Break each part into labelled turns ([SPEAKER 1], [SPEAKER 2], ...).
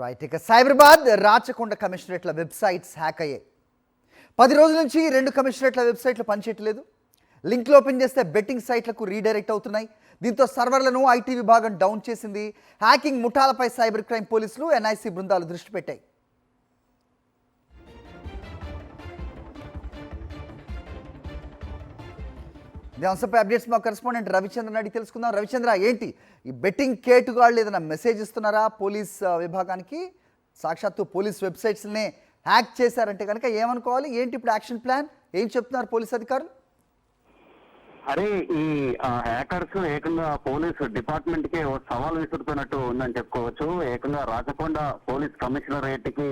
[SPEAKER 1] Right. ఇక Cyberabad Rachakonda కమిషనరేట్ల websites hack అయ్యాయి. 10 రోజుల నుంచి 2 కమిషనరేట్ల వెబ్సైట్లు పనిచేయట్లేదు. లింక్లు ఓపెన్ చేస్తే బెట్టింగ్ సైట్లకు రీడైరెక్ట్ అవుతున్నాయి. దీంతో సర్వర్లను ఐటీ విభాగం డౌన్ చేసింది. హ్యాకింగ్ ముఠాలపై సైబర్ క్రైమ్ పోలీసులు, ఎన్ఐసి బృందాలు దృష్టి పెట్టాయి. ఈ అంశంపై అప్డేట్స్ మా కరెస్పాండెంట్ రవిచంద్రన్ అడిగి తెలుసుకుందాం. రవిచంద్ర, ఏంటి ఈ బెట్టింగ్ కేటుగాళ్ళు ఏదైనా మెసేజ్ ఇస్తున్నారా పోలీస్ విభాగానికి? సాక్షాత్తు పోలీస్ వెబ్సైట్స్నే హ్యాక్ చేశారంటే కనుక ఏమనుకోవాలి? ఏంటి ఇప్పుడు యాక్షన్ ప్లాన్? ఏం చెప్తున్నారు పోలీస్ అధికారులు?
[SPEAKER 2] అరే, ఈ హ్యాకర్స్ ఏకంగా పోలీస్ డిపార్ట్మెంట్ కి ఓ సవాల్ విసురుతున్నట్టు ఉందని చెప్పుకోవచ్చు. ఏకంగా రాచకొండ పోలీస్ కమిషనరేట్ కి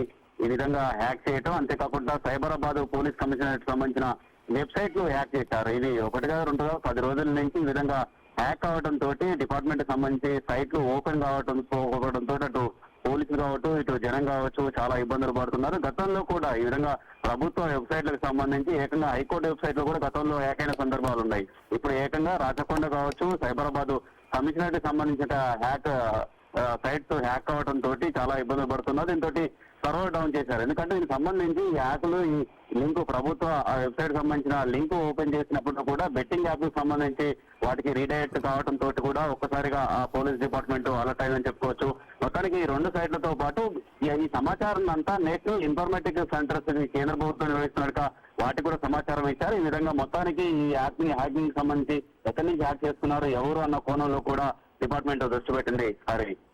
[SPEAKER 2] ఈ విధంగా హ్యాక్ చేయటం, అంతేకాకుండా సైబరాబాద్ పోలీస్ కమిషనరేట్ సంబంధించిన వెబ్సైట్లు హ్యాక్ చేశారు. ఇది ఒకటిగా రెండుగా 10 రోజుల నుంచి ఈ విధంగా హ్యాక్ అవడం తోటి డిపార్ట్మెంట్ సంబంధించి సైట్లు ఓపెన్ కావడంతో అటు పోలీసులు కావచ్చు, ఇటు జనం కావచ్చు చాలా ఇబ్బందులు పడుతున్నారు. గతంలో కూడా ఈ విధంగా ప్రభుత్వ వెబ్సైట్లకు సంబంధించి ఏకంగా హైకోర్టు వెబ్సైట్లు కూడా గతంలో హ్యాక్ అయిన సందర్భాలు ఉన్నాయి. ఇప్పుడు ఏకంగా రాచకొండ కావచ్చు, సైబరాబాద్ కమిషనరేట్ సంబంధించిన సైట్స్ హ్యాక్ అవడం తోటి చాలా ఇబ్బందులు పడుతున్నారు. దీంతో సర్వర్ డౌన్ చేశారు. ఎందుకంటే దీనికి సంబంధించి ఈ యాప్లు, ఈ లింక్ ప్రభుత్వ వెబ్సైట్ సంబంధించిన లింక్ ఓపెన్ చేసినప్పుడు కూడా బెట్టింగ్ యాప్ సంబంధించి వాటికి రీడైరెక్ట్ కావడం తోటి కూడా ఒక్కసారిగా ఆ పోలీస్ డిపార్ట్మెంట్ అలర్ట్ అయిందని చెప్పుకోవచ్చు. మొత్తానికి ఈ 2 సైట్లతో పాటు ఈ సమాచారం అంతా నేషనల్ ఇన్ఫర్మేటిక్ సెంటర్స్ కేంద్ర ప్రభుత్వం నిర్వహిస్తున్నట్టుగా వాటికి కూడా సమాచారం ఇచ్చారు. ఈ విధంగా మొత్తానికి ఈ యాప్ ని హ్యాకింగ్ సంబంధించి ఎక్కడి నుంచి హ్యాక్ చేస్తున్నారు, ఎవరు అన్న కోణంలో కూడా డిపార్ట్మెంట్ దృష్టి పెట్టింది. హరి.